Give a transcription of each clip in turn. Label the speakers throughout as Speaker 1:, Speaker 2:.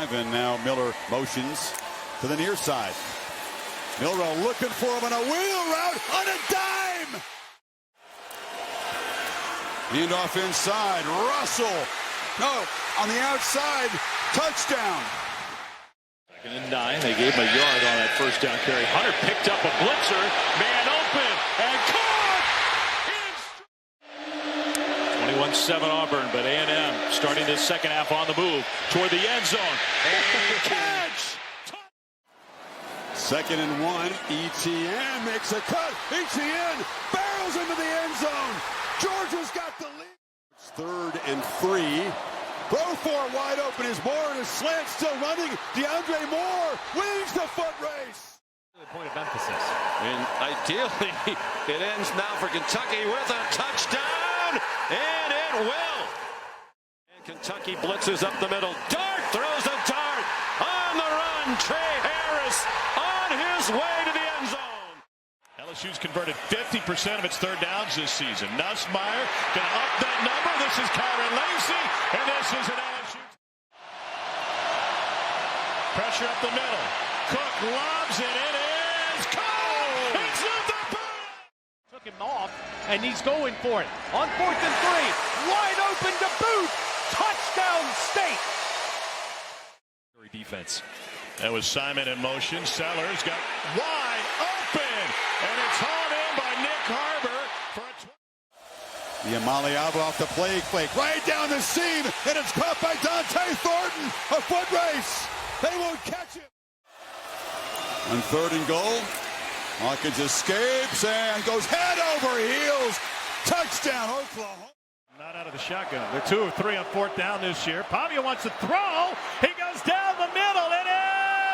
Speaker 1: 5, and now Miller motions to the near side. Milrow looking for him on a wheel route on a dime. Handoff inside. Russell. No, on the outside. Touchdown.
Speaker 2: 2nd and 9. They gave him a yard on that first down carry. Hunter picked up a blitzer. Man open. And caught. 21-7 Auburn, but A&M starting this second half on the move toward the end zone. And catch.
Speaker 1: 2nd and 1. ETN makes a cut. ETN barrels into the end zone. Georgia's got the lead. It's 3rd and 3. Throw for wide open is Moore in a slant, still running. DeAndre Moore wins the foot race.
Speaker 3: Point of emphasis.
Speaker 4: And ideally, it ends now for Kentucky with a touchdown, and it will. And Kentucky blitzes up the middle. Dart throws a dart on the run. Trey Harris on his way to the end zone.
Speaker 2: LSU's converted 50% of its third downs this season. Nussmeier can up that number. This is Kyron Lacy, and this is an LSU. Pressure up the middle. Cook lobs it. It is caught. It's at the boot.
Speaker 3: Took him off, and he's going for it. On 4th and 3. Wide open to boot. Touchdown State.
Speaker 2: Defense. That was Simon in motion. Sellers got wide open, and it's hauled in by Nick Harbor for a
Speaker 1: The Amaliava off the play fake right down the seam, and it's caught by Dante Thornton. A foot race. They won't catch it. On 3rd and goal, Hawkins escapes and goes head over heels. Touchdown, Oklahoma.
Speaker 2: Not out of the shotgun. They're 2 of 3 on 4th down this year. Pavia wants to throw. He goes down the middle. It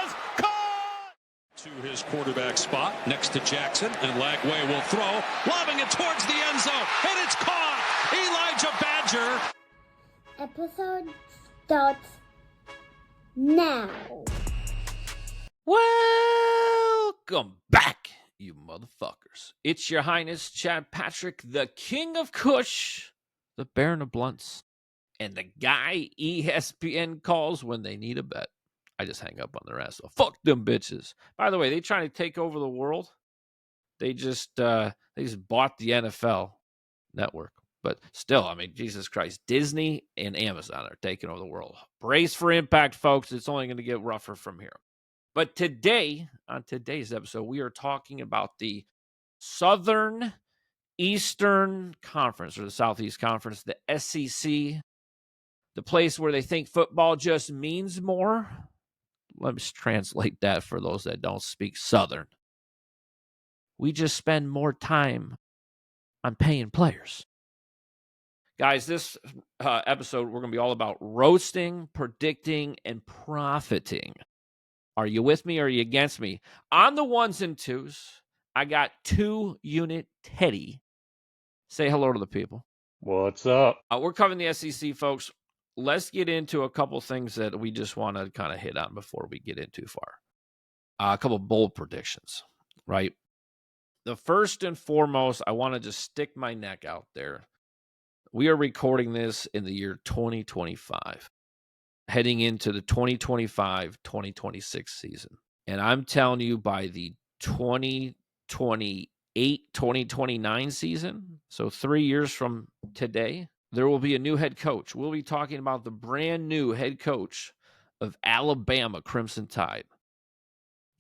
Speaker 2: is caught.
Speaker 5: To his quarterback spot next to Jackson, and Lagway will throw, lobbing it towards the end zone, and it's caught. Elijah Badger.
Speaker 6: Episode starts now.
Speaker 7: Welcome back, you motherfuckers. It's your Highness, Chad Patrick, the King of Kush, the Baron of Blunts, and the guy ESPN calls when they need a bet. I just hang up on their ass. So fuck them bitches. By the way, they trying to take over the world. They just bought the NFL network. But still, I mean, Jesus Christ, Disney and Amazon are taking over the world. Brace for impact, folks. It's only going to get rougher from here. But today, on today's episode, we are talking about the Southern Eastern Conference, or the Southeast Conference, the SEC, the place where they think football just means more. Let me translate that for those that don't speak Southern. We just spend more time on paying players. Guys, this episode, we're going to be all about roasting, predicting, and profiting. Are you with me or are you against me? On the ones and twos, I got 2-unit Teddy. Say hello to the people.
Speaker 8: What's up?
Speaker 7: We're covering the SEC, folks. Let's get into a couple things that we just want to kind of hit on before we get in too far. A couple bold predictions, right? The first and foremost, I want to just stick my neck out there. We are recording this in the year 2025, heading into the 2025-2026 season. And I'm telling you, by the 2028-2029 season, so 3 years from today, there will be a new head coach. We'll be talking about the brand new head coach of Alabama Crimson Tide.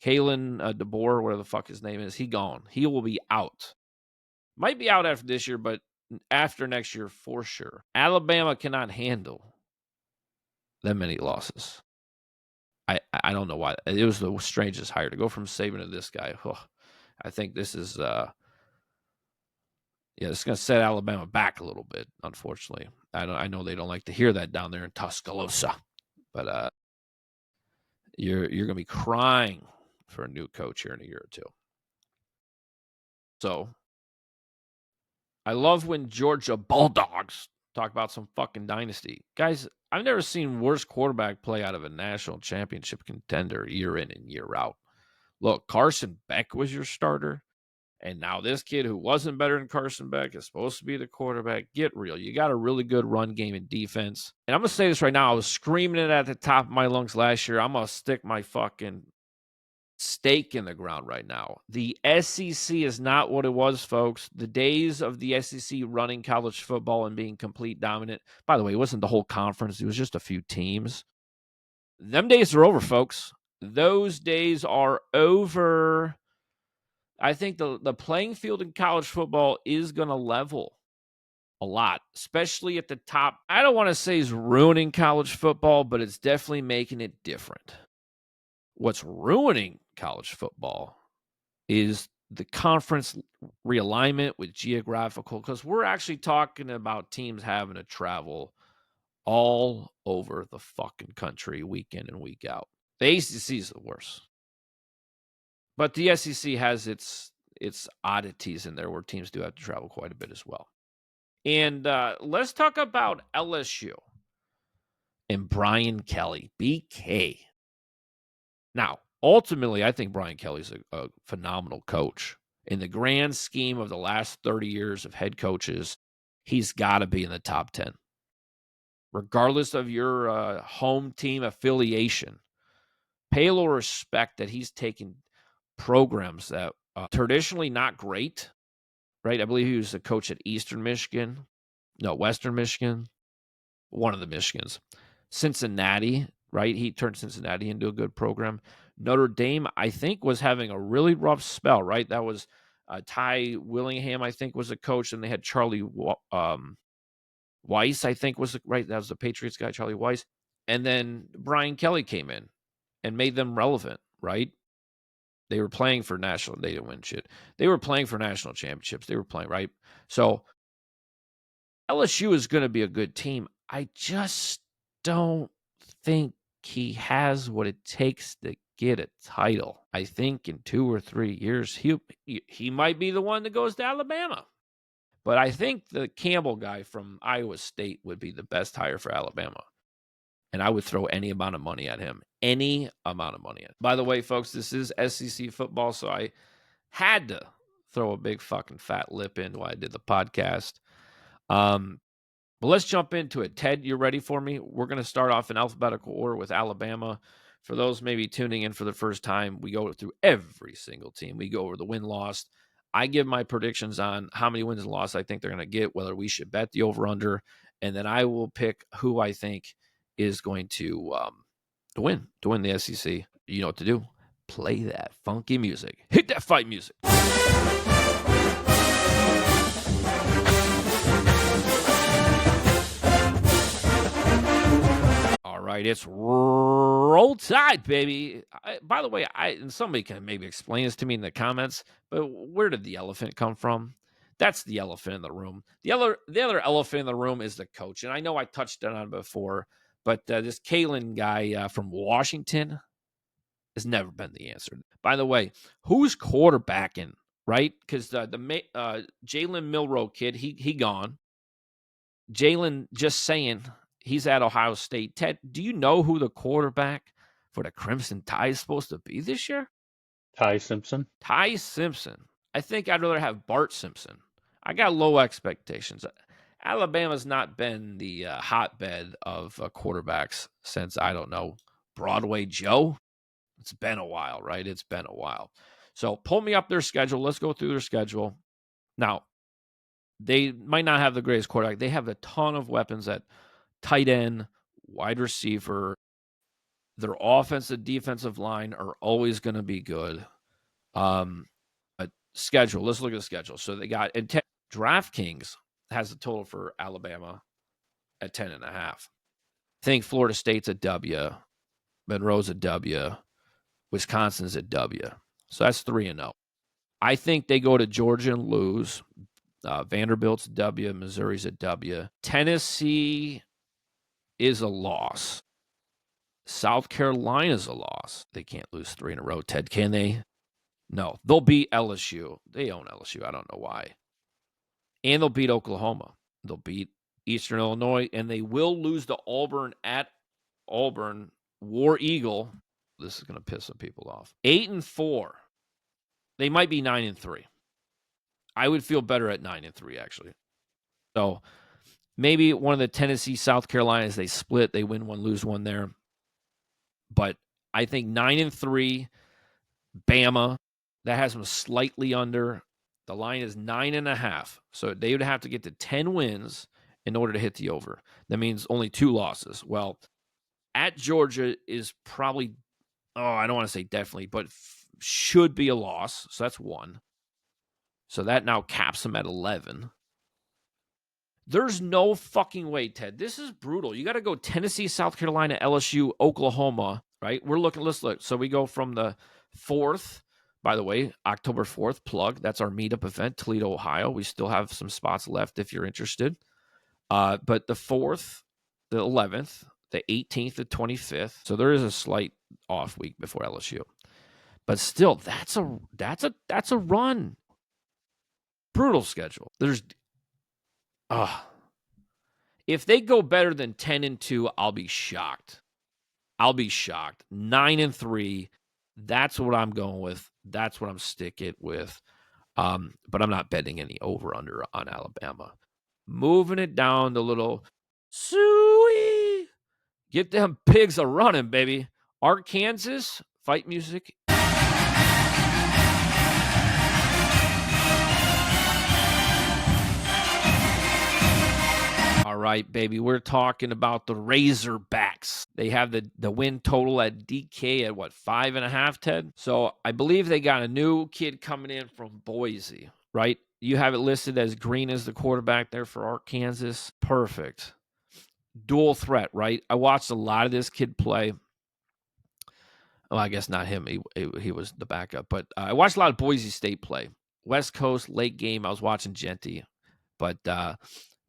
Speaker 7: Kalen DeBoer, whatever the fuck his name is, he gone. He will be out. Might be out after this year, but after next year for sure. Alabama cannot handle that many losses. I don't know why. It was the strangest hire to go from Saban to this guy. Oh, I think this is it's going to set Alabama back a little bit, unfortunately. I know they don't like to hear that down there in Tuscaloosa, but you're going to be crying for a new coach here in a year or two. So I love when Georgia Bulldogs talk about some fucking dynasty. Guys, I've never seen worse quarterback play out of a national championship contender year in and year out. Look, Carson Beck was your starter, And now this kid who wasn't better than Carson Beck is supposed to be the quarterback. Get real. You got a really good run game and defense. And I'm going to say this right now. I was screaming it at the top of my lungs last year. I'm going to stick my fucking stake in the ground right now. The SEC is not what it was, folks. The days of the SEC running college football and being complete dominant. By the way, it wasn't the whole conference. It was just a few teams. Them days are over, folks. Those days are over. I think the playing field in college football is going to level a lot, especially at the top. I don't want to say it's ruining college football, but it's definitely making it different. What's ruining college football is the conference realignment with geographical, because we're actually talking about teams having to travel all over the fucking country week in and week out. The ACC is the worst. But the SEC has its oddities in there where teams do have to travel quite a bit as well. And let's talk about LSU and Brian Kelly, BK. Now, ultimately, I think Brian Kelly's a phenomenal coach. In the grand scheme of the last 30 years of head coaches, he's got to be in the top 10. Regardless of your home team affiliation, pay a little respect that he's taken programs that traditionally not great, right? I believe he was a coach at Western Michigan, one of the Michigans. Cincinnati, right? He turned Cincinnati into a good program. Notre Dame, I think, was having a really rough spell, right? That was Ty Willingham, I think, was a coach, and they had Charlie Weiss, I think, right? That was the Patriots guy, Charlie Weiss. And then Brian Kelly came in and made them relevant, right? They were playing for national. They didn't win shit. They were playing for national championships. They were playing, right? So LSU is going to be a good team. I just don't think he has what it takes to get a title. I think in 2 or 3 years, he might be the one that goes to Alabama. But I think the Campbell guy from Iowa State would be the best hire for Alabama. And I would throw any amount of money at him. Any amount of money at him. By the way, folks, this is SEC football, so I had to throw a big fucking fat lip in while I did the podcast. But let's jump into it. Ted, you ready for me? We're going to start off in alphabetical order with Alabama. For those maybe tuning in for the first time, we go through every single team. We go over the win-loss. I give my predictions on how many wins and losses I think they're going to get, whether we should bet the over-under, and then I will pick who I think is going to win the SEC. You know what to do. Play that funky music. Hit that fight music. All right, it's roll tide, baby. By the way, and somebody can maybe explain this to me in the comments, but where did the elephant come from? That's the elephant in the room. The other elephant in the room is the coach, and I know I touched on it before, but this Kalen guy from Washington has never been the answer. By the way, who's quarterbacking, right? Because the Jalen Milroe kid, he gone. Jalen, just saying, he's at Ohio State. Ted, do you know who the quarterback for the Crimson Tide is supposed to be this year?
Speaker 8: Ty Simpson.
Speaker 7: Ty Simpson. I think I'd rather have Bart Simpson. I got low expectations. Alabama's not been the hotbed of quarterbacks since, I don't know, Broadway Joe. It's been a while, right? It's been a while. So pull me up their schedule. Let's go through their schedule. Now, they might not have the greatest quarterback. They have a ton of weapons at tight end, wide receiver. Their offensive, defensive line are always going to be good. But schedule, let's look at the schedule. So they got, and DraftKings has a total for Alabama at 10.5. I think Florida State's a W. Monroe's a W. Wisconsin's a W. So that's 3-0. I think they go to Georgia and lose. Vanderbilt's a W. Missouri's a W. Tennessee is a loss. South Carolina's a loss. They can't lose 3 in a row. Ted, can they? No. They'll beat LSU. They own LSU. I don't know why. And they'll beat Oklahoma. They'll beat Eastern Illinois. And they will lose to Auburn at Auburn. War Eagle. This is going to piss some people off. 8-4. They might be 9-3. I would feel better at 9-3, actually. So maybe one of the Tennessee, South Carolinas, they split. They win one, lose one there. But I think 9-3, Bama, that has them slightly under. The line is 9.5. So they would have to get to 10 wins in order to hit the over. That means only 2 losses. Well, at Georgia is probably, I don't want to say definitely, but should be a loss. So that's 1. So that now caps them at 11. There's no fucking way, Ted. This is brutal. You got to go Tennessee, South Carolina, LSU, Oklahoma, right? Let's look. So we go from the 4th, by the way, October 4th, plug. That's our meetup event, Toledo, Ohio. We still have some spots left if you're interested. But the 4th, the 11th, the 18th, the 25th. So there is a slight off week before LSU. But still, that's a run. Brutal schedule. If they go better than 10-2, I'll be shocked. 9-3, that's what I'm going with. That's what I'm sticking with. But I'm not betting any over-under on Alabama. Moving it down to little Suey. Get them pigs a running, baby. Arkansas, fight music. All right, baby. We're talking about the Razorbacks. They have the win total at DK at 5.5, Ted? So I believe they got a new kid coming in from Boise, right? You have it listed as Green as the quarterback there for Arkansas. Perfect. Dual threat, right? I watched a lot of this kid play. Well, I guess not him. He was the backup. But I watched a lot of Boise State play. West Coast, late game, I was watching Genty. But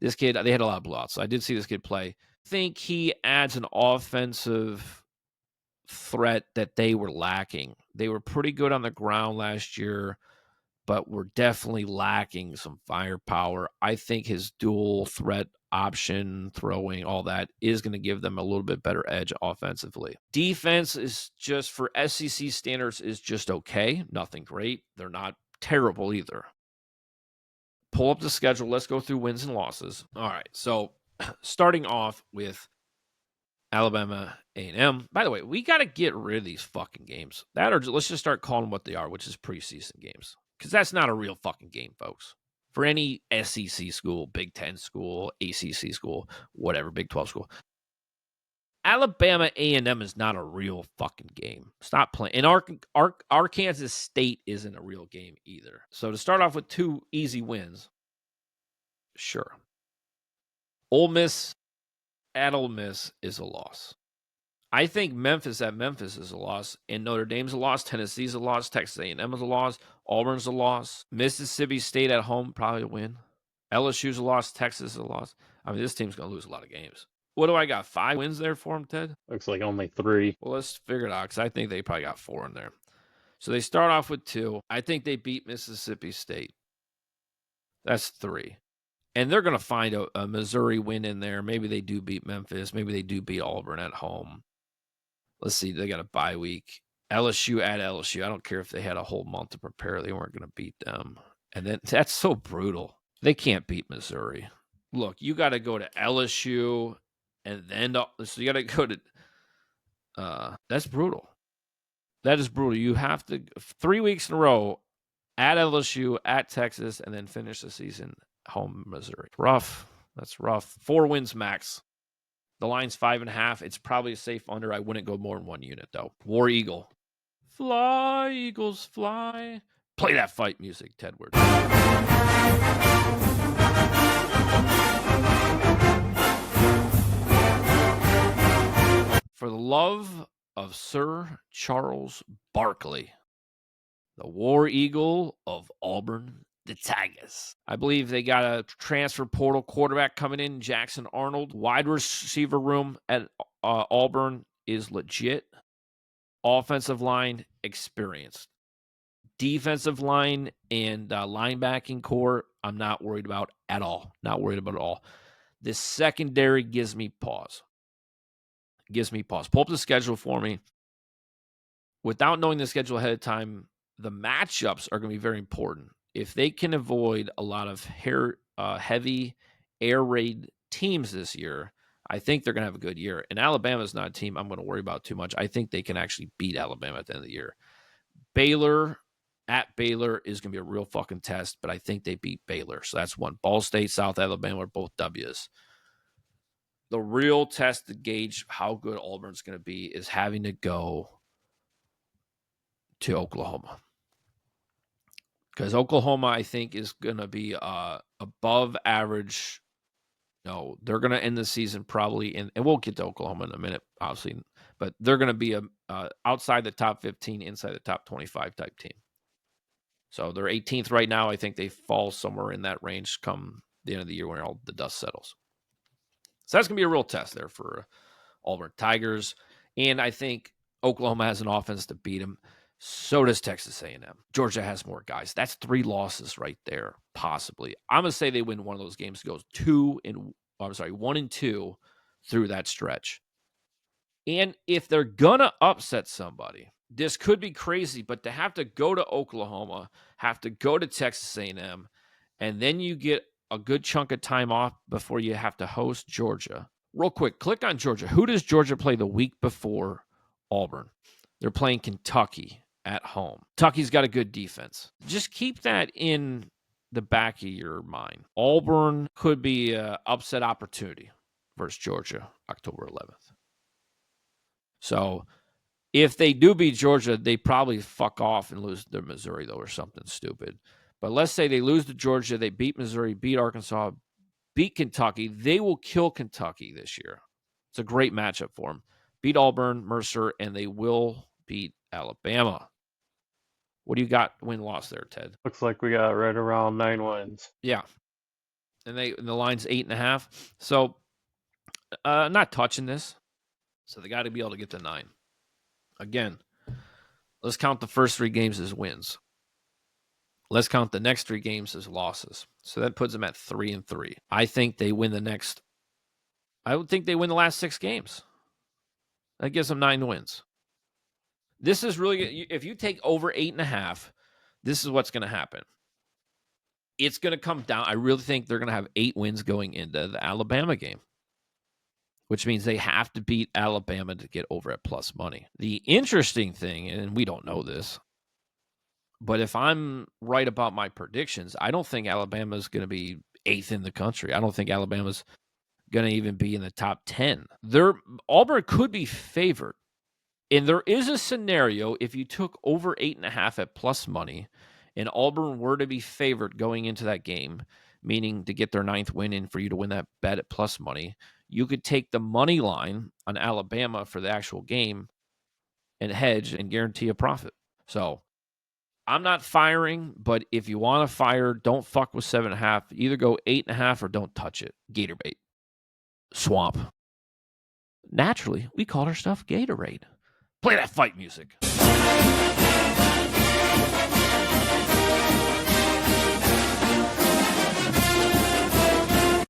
Speaker 7: this kid, they had a lot of blowouts. So I did see this kid play. I think he adds an offensive threat that they were lacking. They were pretty good on the ground last year, but were definitely lacking some firepower. I think his dual threat option, throwing, all that is going to give them a little bit better edge offensively. Defense is just, for SEC standards, is just okay. Nothing great. They're not terrible either. Pull up the schedule. Let's go through wins and losses. All right. So starting off with Alabama A&M. By the way, we got to get rid of these fucking games. Let's just start calling them what they are, which is preseason games. Because that's not a real fucking game, folks. For any SEC school, Big 10 school, ACC school, whatever, Big 12 school. Alabama A&M is not a real fucking game. Stop playing. And Arkansas State isn't a real game either. So to start off with 2 easy wins, sure. Ole Miss at Ole Miss is a loss. I think Memphis at Memphis is a loss, and Notre Dame's a loss, Tennessee's a loss, Texas A&M is a loss, Auburn's a loss, Mississippi State at home probably a win, LSU's a loss, Texas is a loss. I mean, this team's going to lose a lot of games. What do I got? 5 wins there for them, Ted?
Speaker 8: Looks like only 3.
Speaker 7: Well, let's figure it out, because I think they probably got 4 in there. So they start off with 2. I think they beat Mississippi State. That's 3. And they're going to find a Missouri win in there. Maybe they do beat Memphis. Maybe they do beat Auburn at home. Let's see. They got a bye week. LSU at LSU. I don't care if they had a whole month to prepare. They weren't going to beat them. And then that's so brutal. They can't beat Missouri. Look, you got to go to LSU, and then so you got to go to. That's brutal. That is brutal. You have to 3 weeks in a row at LSU, at Texas, and then finish the season home Missouri. Rough. That's rough. 4 wins max. The line's 5.5. It's probably a safe under. I wouldn't go more than 1 unit, though. War Eagle. Fly, Eagles, fly. Play that fight music, Tedward. For the love of Sir Charles Barkley, the War Eagle of Auburn, the Tigers. I believe they got a transfer portal quarterback coming in, Jackson Arnold. Wide receiver room at Auburn is legit. Offensive line, experienced. Defensive line and linebacking core, I'm not worried about at all. Not worried about at all. This secondary gives me pause. Pull up the schedule for me. Without knowing the schedule ahead of time, the matchups are going to be very important. if they can avoid a lot of heavy air raid teams this year, I think they're going to have a good year. And Alabama's not a team I'm going to worry about too much. I think they can actually beat Alabama at the end of the year. Baylor at Baylor is going to be a real fucking test, but I think they beat Baylor. So that's one. Ball State, South Alabama are both W's. The real test to gauge how good Auburn's going to be is having to go to Oklahoma. Because Oklahoma, I think, is going to be above average. No, they're going to end the season probably in, and we'll get to Oklahoma in a minute, obviously, but they're going to be outside the top 15, inside the top 25 type team. So they're 18th right now. I think they fall somewhere in that range come the end of the year when all the dust settles. So that's going to be a real test there for Auburn Tigers. And I think Oklahoma has an offense to beat them. So does Texas A&M. Georgia has more guys. That's 3 losses right there, possibly. I'm going to say they win one of those games. Goes 1 and 2 through that stretch. And if they're going to upset somebody, this could be crazy, but to have to go to Oklahoma, have to go to Texas A&M, and then you get a good chunk of time off before you have to host Georgia. Real quick, click on Georgia. Who does Georgia play the week before Auburn? They're playing Kentucky at home. Kentucky's got a good defense. Just keep that in the back of your mind. Auburn could be an upset opportunity versus Georgia, October 11th. So if they do beat Georgia, they probably fuck off and lose to Missouri, though, or something stupid. But let's say they lose to Georgia, they beat Missouri, beat Arkansas, beat Kentucky. They will kill Kentucky this year. It's a great matchup for them. Beat Auburn, Mercer, and they will beat Alabama. What do you got win-loss there, Ted?
Speaker 8: Looks like we got right around 9 wins.
Speaker 7: Yeah. And the line's 8.5. So not touching this. So they got to be able to get to 9. Again, let's count the first 3 games as wins. Let's count the next 3 games as losses. So that puts them at 3-3. I think they win I would think they win the last 6 games. That gives them 9 wins. This is really, if you take over 8.5, this is what's going to happen. It's going to come down. I really think they're going to have 8 wins going into the Alabama game, which means they have to beat Alabama to get over at plus money. The interesting thing, and we don't know this, but if I'm right about my predictions, I don't think Alabama is going to be 8th in the country. I don't think Alabama's going to even be in the top 10. Auburn could be favored. And there is a scenario if you took over 8.5 at plus money and Auburn were to be favored going into that game, meaning to get their 9th win in for you to win that bet at plus money, you could take the money line on Alabama for the actual game and hedge and guarantee a profit. So I'm not firing, but if you want to fire, don't fuck with 7.5. Either go 8.5 or don't touch it. Gator bait. Swamp. Naturally, we call our stuff Gatorade. Play that fight music.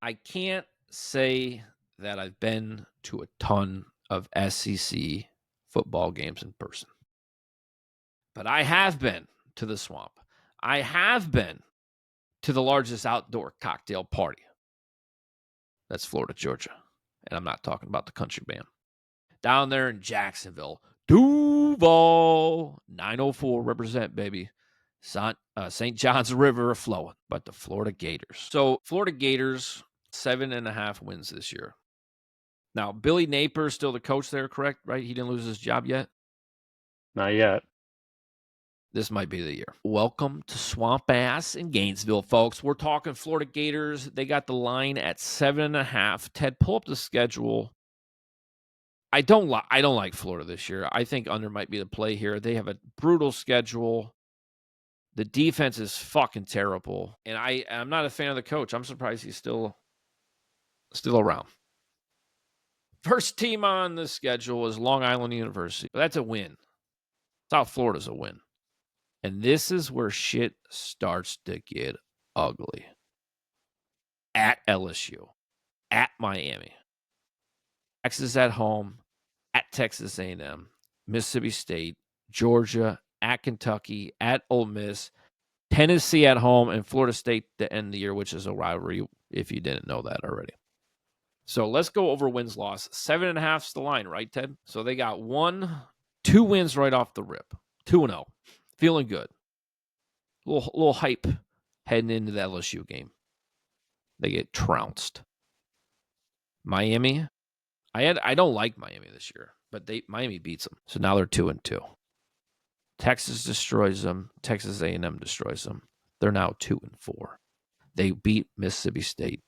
Speaker 7: I can't say that I've been to a ton of SEC football games in person, but I have been to the Swamp. I have been to the largest outdoor cocktail party. That's Florida, Georgia. And I'm not talking about the country band. Down there in Jacksonville, Duval, 904 represent, baby. St. John's River flowing, but the Florida Gators. So Florida Gators, 7.5 wins this year. Now, Billy Napier is still the coach there, correct? Right? He didn't lose his job yet?
Speaker 8: Not yet.
Speaker 7: This might be the year. Welcome to Swamp Ass in Gainesville, folks. We're talking Florida Gators. They got the line at 7.5. Ted, pull up the schedule. I don't like Florida this year. I think under might be the play here. They have a brutal schedule. The defense is fucking terrible. And I'm not a fan of the coach. I'm surprised he's still around. First team on the schedule is Long Island University. But that's a win. South Florida's a win. And this is where shit starts to get ugly. At LSU. At Miami. Texas at home. At Texas A&M. Mississippi State. Georgia. At Kentucky. At Ole Miss. Tennessee at home, and Florida State to end the year, which is a rivalry if you didn't know that already. So let's go over wins-loss. 7.5 is the line, right, Ted? So they got 2 wins right off the rip. 2-0. Feeling good. Little hype heading into the LSU game. They get trounced. Miami. I don't like Miami this year, but Miami beats them. So now they're 2-2. Texas destroys them. Texas A&M destroys them. They're now 2-4. They beat Mississippi State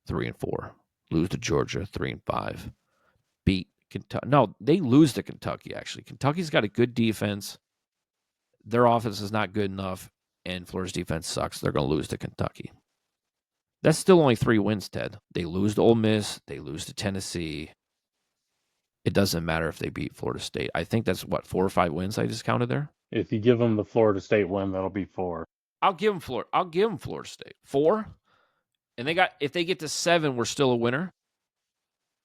Speaker 7: 3-4. Lose to Georgia 3-5. Beat Kentucky. No, they lose to Kentucky, actually. Kentucky's got a good defense. Their offense is not good enough, and Florida's defense sucks. They're going to lose to Kentucky. That's still only 3 wins, Ted. They lose to Ole Miss. They lose to Tennessee. It doesn't matter if they beat Florida State. I think that's, 4 or 5 wins I just counted there?
Speaker 8: If you give them the Florida State win, that'll be 4.
Speaker 7: I'll give them Florida State. 4? And if they get to 7, we're still a winner.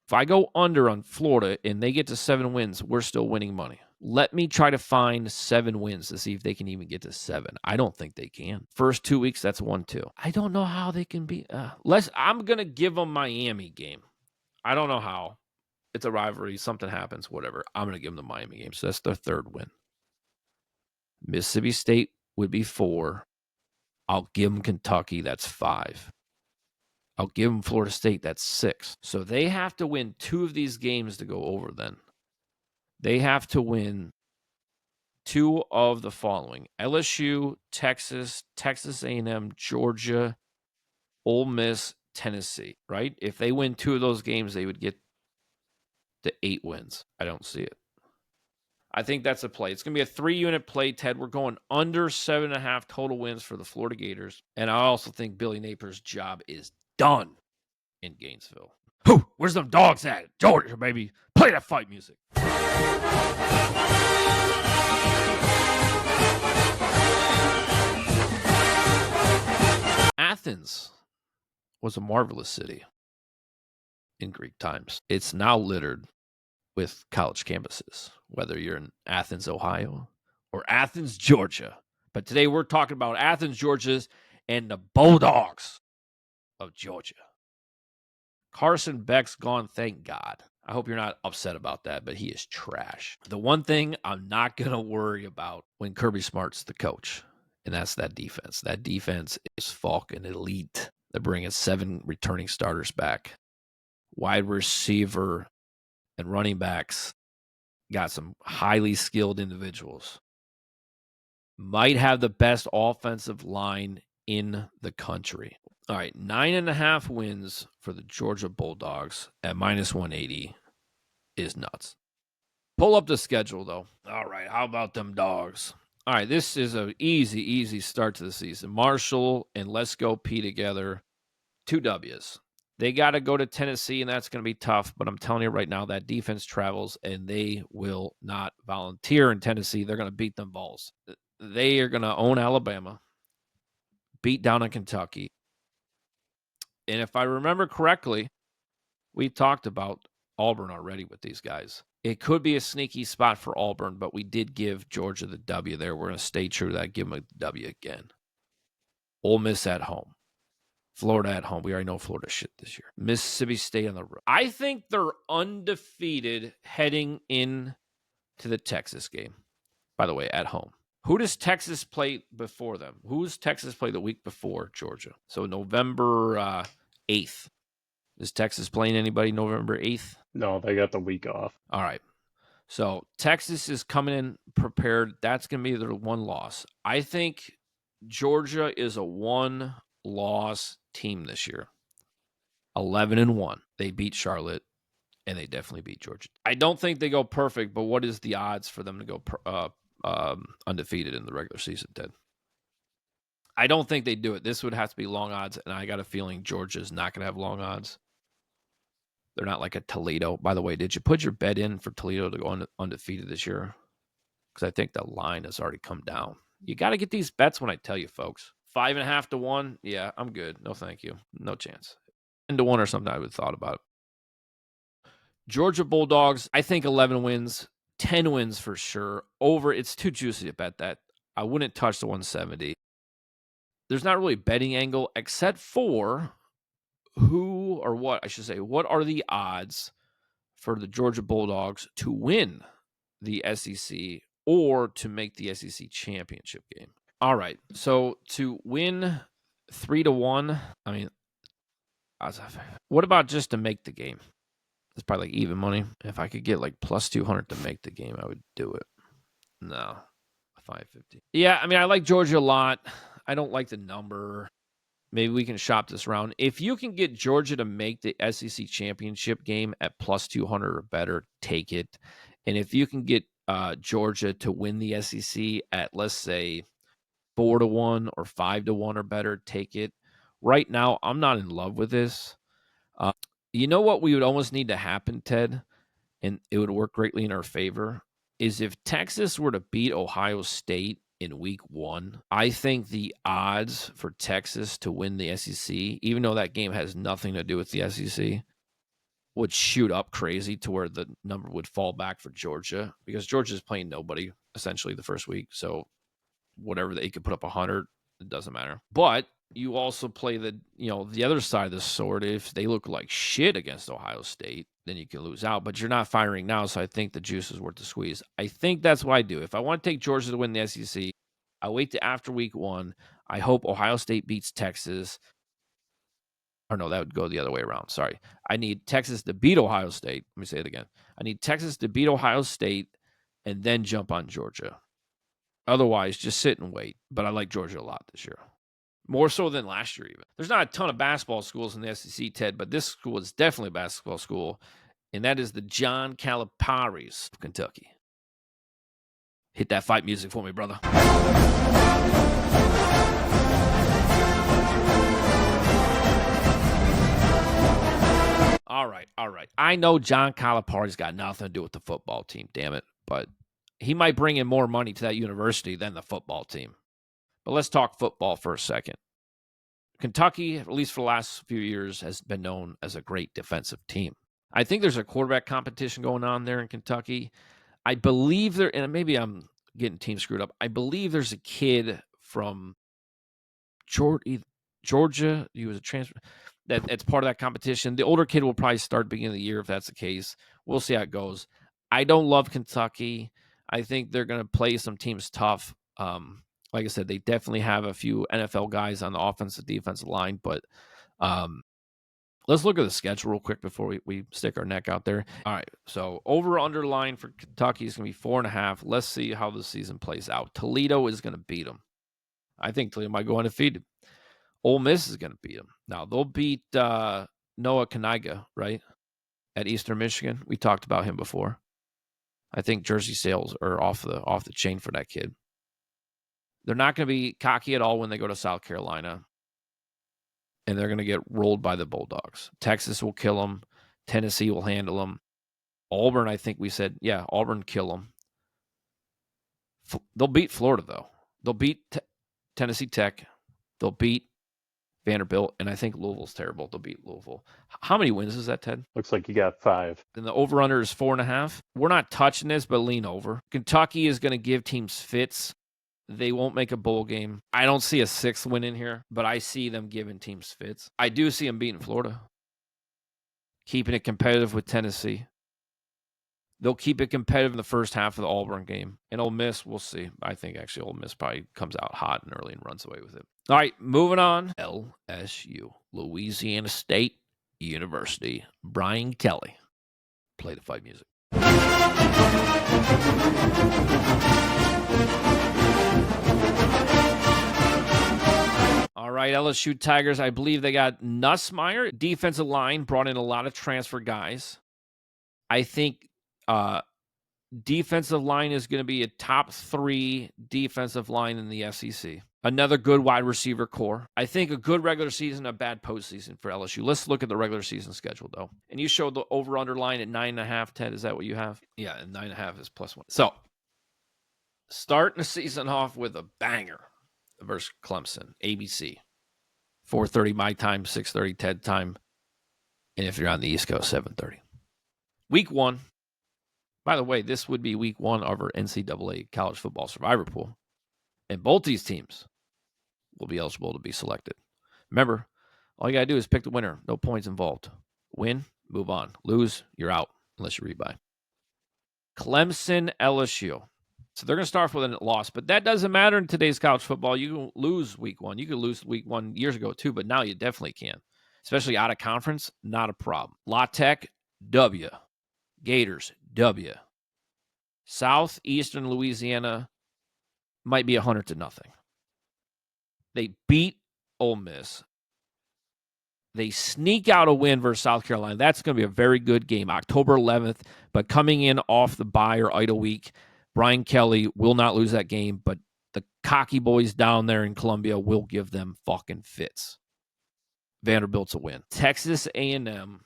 Speaker 7: If I go under on Florida and they get to 7 wins, we're still winning money. Let me try to find 7 wins to see if they can even get to 7. I don't think they can. First 2 weeks, that's 1-2. I don't know how they can be. I'm going to give them Miami game. I don't know how. It's a rivalry. Something happens, whatever. I'm going to give them the Miami game. So that's their 3rd win. Mississippi State would be 4. I'll give them Kentucky. That's 5. I'll give them Florida State. That's 6. So they have to win 2 of these games to go over then. They have to win 2 of the following: LSU, Texas, Texas A&M, Georgia, Ole Miss, Tennessee, right? If they win 2 of those games, they would get to 8 wins. I don't see it. I think that's a play. It's going to be a 3-unit play, Ted. We're going under 7.5 total wins for the Florida Gators. And I also think Billy Napier's job is done in Gainesville. Whew, where's them dogs at? Georgia, baby. Play that fight music. Athens was a marvelous city in Greek times. It's now littered with college campuses, whether you're in Athens, Ohio, or Athens, Georgia. But today we're talking about Athens, Georgia, and the Bulldogs of Georgia. Carson Beck's gone, thank God. I hope you're not upset about that, but he is trash. The one thing I'm not going to worry about when Kirby Smart's the coach, and that's that defense. That defense is fucking elite. They're bringing 7 returning starters back. Wide receiver and running backs got some highly skilled individuals. Might have the best offensive line in the country. All right, 9.5 wins for the Georgia Bulldogs at -180 is nuts. Pull up the schedule, though. All right, how about them dogs? All right, this is an easy start to the season. Marshall and Let's Go P together, 2 W's. They got to go to Tennessee, and that's going to be tough. But I'm telling you right now, that defense travels, and they will not volunteer in Tennessee. They're going to beat them balls. They are going to own Alabama, beat down on Kentucky. And if I remember correctly, we talked about Auburn already with these guys. It could be a sneaky spot for Auburn, but we did give Georgia the W there. We're going to stay true to that, give them a W again. Ole Miss at home. Florida at home. We already know Florida shit this year. Mississippi State on the road. I think they're undefeated heading in to the Texas game. By the way, at home. Who does Texas play before them? Who's Texas play the week before Georgia? So November 8th. Is Texas playing anybody November 8th?
Speaker 8: No, they got the week off.
Speaker 7: All right. So Texas is coming in prepared. That's going to be their 1 loss. I think Georgia is a 1-loss team this year. 11-1. They beat Charlotte, and they definitely beat Georgia. I don't think they go perfect, but what is the odds for them to go undefeated in the regular season, Ted? I don't think they do it. This would have to be long odds, and I got a feeling Georgia's not going to have long odds. They're not like a Toledo. By the way, did you put your bet in for Toledo to go undefeated this year? Because I think the line has already come down. You got to get these bets when I tell you, folks. 5.5 to 1. Yeah, I'm good. No, thank you. No chance. 10 to 1 or something I would have thought about it. Georgia Bulldogs, I think 11 wins, 10 wins for sure. Over, it's too juicy to bet that. I wouldn't touch the 170. There's not really a betting angle except for what are the odds for the Georgia Bulldogs to win the SEC or to make the SEC championship game. All right, so to win 3-1, I mean, what about just to make the game? It's probably like even money. If I could get like plus 200 to make the game, I would do it. No, 550. Yeah, I mean, I like Georgia a lot. I don't like the number. Maybe we can shop this around. If you can get Georgia to make the SEC championship game at plus 200 or better, take it. And if you can get Georgia to win the SEC at, let's say, 4-1 or 5-1 or better, take it. Right now, I'm not in love with this. You know what we would almost need to happen, Ted, and it would work greatly in our favor, is if Texas were to beat Ohio State in week 1, I think the odds for Texas to win the SEC, even though that game has nothing to do with the SEC, would shoot up crazy to where the number would fall back for Georgia, because Georgia's playing nobody essentially the first week. So whatever they could put up 100, it doesn't matter. But you also play the other side of the sword. If they look like shit against Ohio State, then you can lose out. But you're not firing now, so I think the juice is worth the squeeze. I think that's what I do. If I want to take Georgia to win the SEC, I wait to after week 1. I hope Ohio State beats Texas. Or no, that would go the other way around. Sorry. I need Texas to beat Ohio State. Let me say it again. I need Texas to beat Ohio State and then jump on Georgia. Otherwise, just sit and wait. But I like Georgia a lot this year. More so than last year, even. There's not a ton of basketball schools in the SEC, Ted, but this school is definitely a basketball school, and that is the John Calipari's of Kentucky. Hit that fight music for me, brother. All right. I know John Calipari's got nothing to do with the football team, damn it, but he might bring in more money to that university than the football team. But let's talk football for a second. Kentucky, at least for the last few years, has been known as a great defensive team. I think there's a quarterback competition going on there in Kentucky. I believe there, and maybe I'm getting teams screwed up, I believe there's a kid from Georgia. He was a transfer. That's part of that competition. The older kid will probably start beginning of the year if that's the case. We'll see how it goes. I don't love Kentucky. I think they're going to play some teams tough. Like I said, they definitely have a few NFL guys on the offensive, defensive line, but let's look at the schedule real quick before we stick our neck out there. All right, so over-under line for Kentucky is going to be 4.5. Let's see how the season plays out. Toledo is going to beat them. I think Toledo might go undefeated. Ole Miss is going to beat them. Now, they'll beat Noah Kaniga, right, at Eastern Michigan. We talked about him before. I think jersey sales are off the chain for that kid. They're not going to be cocky at all when they go to South Carolina, and they're going to get rolled by the Bulldogs. Texas will kill them. Tennessee will handle them. Auburn, I think we said, yeah, Auburn kill them. They'll beat Florida, though. They'll beat Tennessee Tech. They'll beat Vanderbilt, and I think Louisville's terrible. They'll beat Louisville. How many wins is that, Ted?
Speaker 8: Looks like you got 5.
Speaker 7: Then the over-under is 4.5. We're not touching this, but lean over. Kentucky is going to give teams fits. They won't make a bowl game. I don't see a 6th win in here, but I see them giving teams fits. I do see them beating Florida, keeping it competitive with Tennessee. They'll keep it competitive in the first half of the Auburn game. And Ole Miss, we'll see. I think actually Ole Miss probably comes out hot and early and runs away with it. All right, moving on. LSU, Louisiana State University. Brian Kelly. Play the fight music. All right, LSU Tigers, I believe they got Nussmeier. Defensive line brought in a lot of transfer guys. I think defensive line is going to be a top 3 defensive line in the SEC. Another good wide receiver core. I think a good regular season, a bad postseason for LSU. Let's look at the regular season schedule, though. And you showed the over-under line at 9.5, Ted. Is that what you have? Yeah, and 9.5 is +1. So, starting the season off with a banger versus Clemson, ABC. 4:30 my time, 6:30 Ted time. And if you're on the East Coast, 7:30. Week 1. By the way, this would be week 1 of our NCAA College Football Survivor Pool. And both these teams will be eligible to be selected. Remember, all you got to do is pick the winner. No points involved. Win, move on. Lose, you're out unless you rebuy. Clemson, LSU. So they're going to start with a loss, but that doesn't matter in today's college football. You can lose week one. You could lose week one years ago too, but now you definitely can. Especially out of conference, not a problem. La Tech, W. Gators, W. Southeastern Louisiana might be 100-0. They beat Ole Miss. They sneak out a win versus South Carolina. That's going to be a very good game, October 11th. But coming in off the bye or idle week, Brian Kelly will not lose that game, but the cocky boys down there in Columbia will give them fucking fits. Vanderbilt's a win. Texas A&M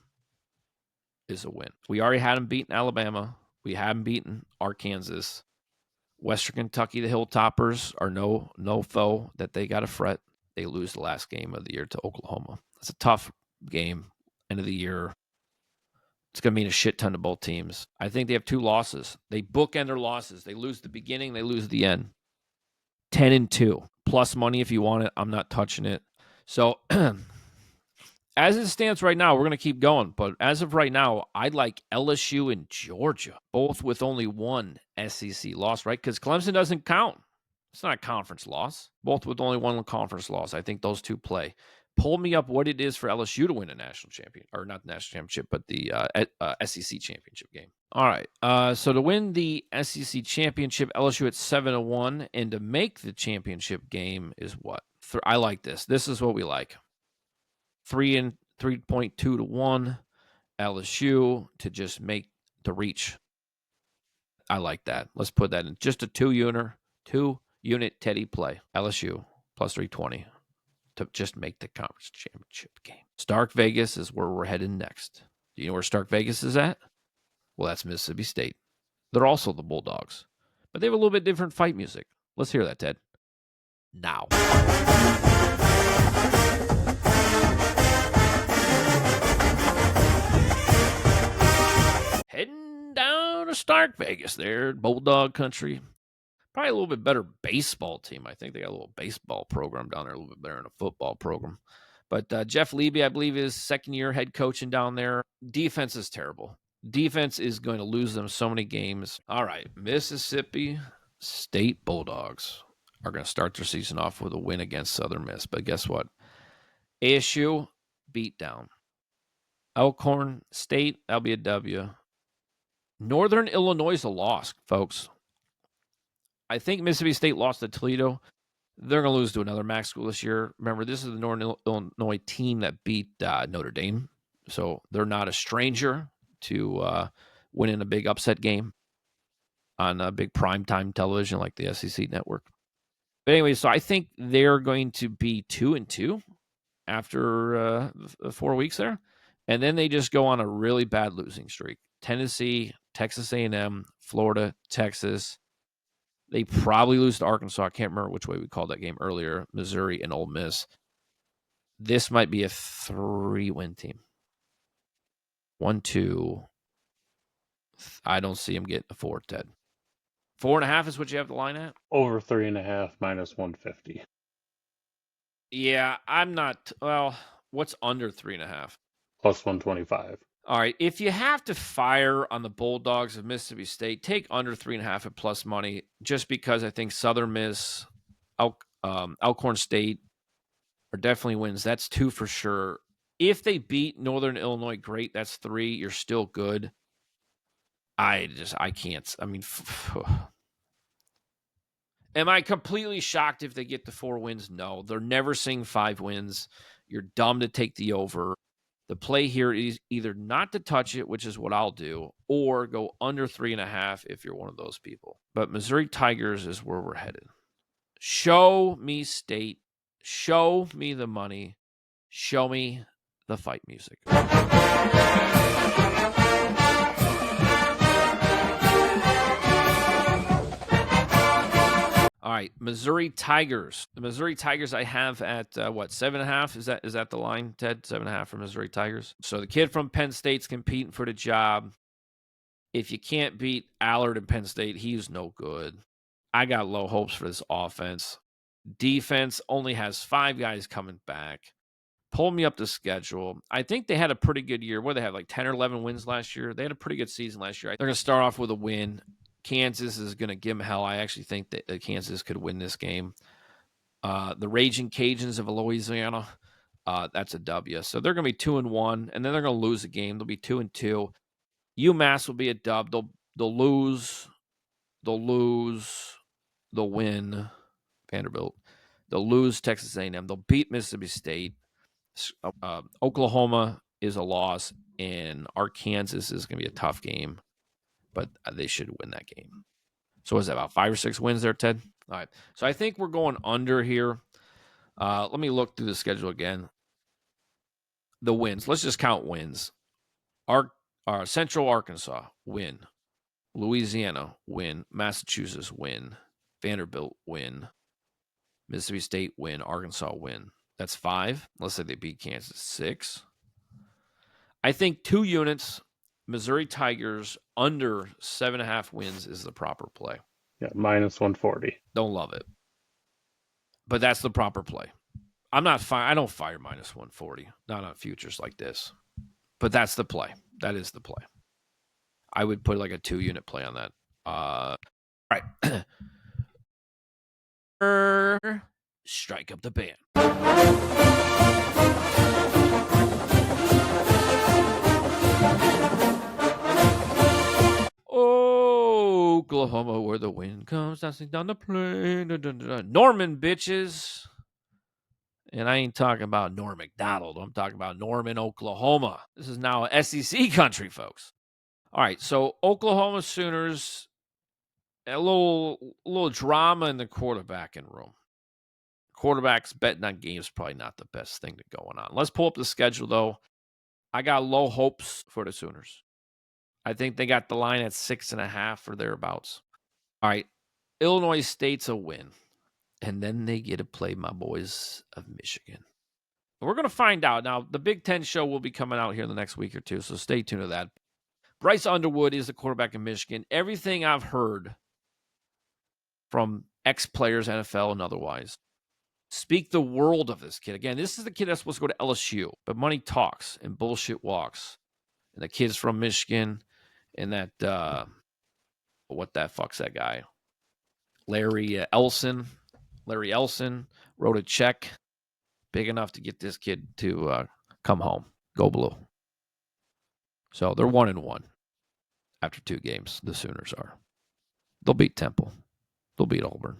Speaker 7: is a win. We already had them beaten Alabama. We haven't beaten Arkansas. Western Kentucky, the Hilltoppers, are no foe that they got to fret. They lose the last game of the year to Oklahoma. It's a tough game, end of the year. It's going to mean a shit ton to both teams. I think they have 2 losses. They bookend their losses. They lose the beginning, they lose the end. 10-2. Plus money if you want it. I'm not touching it. So, as it stands right now, we're going to keep going. But as of right now, I'd like LSU and Georgia, both with only 1 SEC loss, right? Because Clemson doesn't count. It's not a conference loss. Both with only 1 conference loss. I think those 2 play. Pull me up what it is for LSU to win a national champion, or not the national championship, but the SEC championship game. All right. So to win the SEC championship, LSU at 7-1, and to make the championship game is what? I like this. This is what we like. 3.2 to 1. LSU to just make the reach. I like that. Let's put that in just a 2-unit Teddy play. LSU plus 320. To just make the conference championship game. Stark Vegas is where we're headed next. Do you know where Stark Vegas is at? Well, that's Mississippi State. They're also the Bulldogs, but they have a little bit different fight music. Let's hear that, Ted. Now. Heading down to Stark Vegas there, Bulldog Country. Probably a little bit better baseball team. I think they got a little baseball program down there, a little bit better than a football program. But Jeff Levy, I believe, is second-year head coaching down there. Defense is terrible. Defense is going to lose them so many games. All right, Mississippi State Bulldogs are going to start their season off with a win against Southern Miss. But guess what? ASU, beat down. Elkhorn State, that'll be a W. Northern Illinois is a loss, folks. I think Mississippi State lost to Toledo. They're going to lose to another MAC school this year. Remember, this is the Northern Illinois team that beat Notre Dame. So they're not a stranger to winning a big upset game on a big primetime television like the SEC network. But anyway, so I think they're going to be 2-2 after 4 weeks there. And then they just go on a really bad losing streak. Tennessee, Texas A&M, Florida, Texas. They probably lose to Arkansas. I can't remember which way we called that game earlier. Missouri and Ole Miss. This might be a 3-win team. 1, 2. I don't see them getting a 4, Ted. 4.5 is what you have the line at?
Speaker 8: Over 3.5 minus 150.
Speaker 7: Yeah, I'm not. Well, what's under 3.5?
Speaker 8: Plus 125.
Speaker 7: All right, if you have to fire on the Bulldogs of Mississippi State, take under 3.5 at plus money, just because I think Southern Miss, Elkhorn State are definitely wins. That's 2 for sure. If they beat Northern Illinois, great. That's 3. You're still good. I can't. I mean, am I completely shocked if they get to 4 wins? No, they're never seeing 5 wins. You're dumb to take the over. The play here is either not to touch it, which is what I'll do, or go under 3.5 if you're one of those people. But Missouri Tigers is where we're headed. Show me State. Show me the money. Show me the fight music. All right, Missouri Tigers. The Missouri Tigers I have at, 7.5? Is that the line, Ted? 7.5 for Missouri Tigers. So the kid from Penn State's competing for the job. If you can't beat Allard in Penn State, he's no good. I got low hopes for this offense. Defense only has 5 guys coming back. Pull me up the schedule. I think they had a pretty good year. What, they had like 10 or 11 wins last year? They had a pretty good season last year. They're going to start off with a win. Kansas is going to give them hell. I actually think that Kansas could win this game. The Raging Cajuns of Louisiana, that's a W. So they're going to be 2-1, and then they're going to lose a game. They'll be 2-2. UMass will be a dub. They'll lose. They'll win Vanderbilt. They'll lose Texas A&M. They'll beat Mississippi State. Oklahoma is a loss, and Arkansas is going to be a tough game, but they should win that game. So is that about 5 or 6 wins there, Ted? All right. So I think we're going under here. Let me look through the schedule again. The wins. Let's just count wins. Central Arkansas, win. Louisiana, win. Massachusetts, win. Vanderbilt, win. Mississippi State, win. Arkansas, win. That's 5. Let's say they beat Kansas. 6. I think 2 units, Missouri Tigers, under 7.5 wins is the proper play.
Speaker 8: Yeah, minus 140.
Speaker 7: Don't love it. But that's the proper play. I don't fire minus 140. Not on futures like this. But that's the play. That is the play. I would put like a 2-unit play on that. All right. Strike up the band. Oklahoma, where the wind comes dancing down the plain. Norman, bitches. And I ain't talking about Norm McDonald. I'm talking about Norman, Oklahoma. This is now SEC country, folks. All right, so Oklahoma Sooners, a little drama in the quarterbacking room. Quarterbacks betting on games probably not the best thing going on. Let's pull up the schedule, though. I got low hopes for the Sooners. I think they got the line at 6.5 or thereabouts. All right, Illinois State's a win. And then they get to play my boys of Michigan. We're going to find out. Now, the Big Ten show will be coming out here in the next week or two, so stay tuned to that. Bryce Underwood is the quarterback in Michigan. Everything I've heard from ex-players, NFL and otherwise, speak the world of this kid. Again, this is the kid that's supposed to go to LSU, but money talks and bullshit walks. And the kid's from Michigan, and that, what that fuck's that guy? Larry Elson wrote a check big enough to get this kid to come home. Go blue. So they're 1-1 after 2 games. The Sooners are. They'll beat Temple. They'll beat Auburn.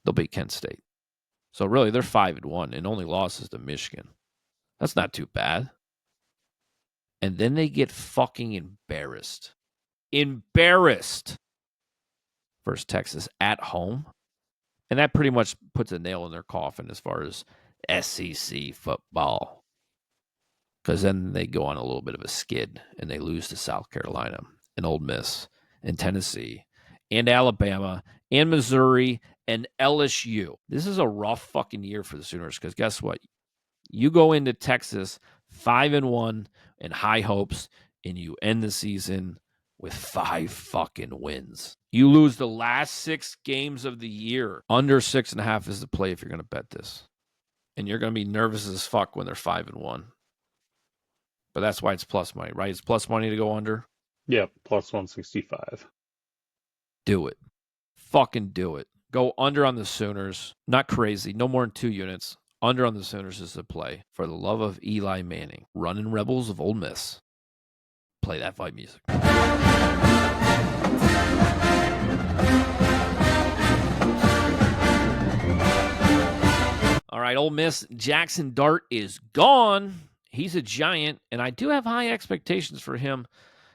Speaker 7: They'll beat Kent State. So really, they're 5-1 and only losses to Michigan. That's not too bad. And then they get fucking embarrassed. Embarrassed. Versus Texas at home. And that pretty much puts a nail in their coffin as far as SEC football. Because then they go on a little bit of a skid and they lose to South Carolina and Ole Miss and Tennessee and Alabama and Missouri and LSU. This is a rough fucking year for the Sooners because guess what? You go into Texas 5-1 and high hopes and you end the season with 5 fucking wins. You lose the last 6 games of the year. Under 6.5 is the play if you're going to bet this. And you're going to be nervous as fuck when they're 5-1. But that's why it's plus money, right? It's plus money to go under.
Speaker 8: Yep, plus 165.
Speaker 7: Do it. Fucking do it. Go under on the Sooners. Not crazy. No more than 2 units. Under on the Sooners is the play. For the love of Eli Manning. Running Rebels of Ole Miss. Play that fight music. All right, Ole Miss, Jackson Dart is gone. He's a giant, and I do have high expectations for him.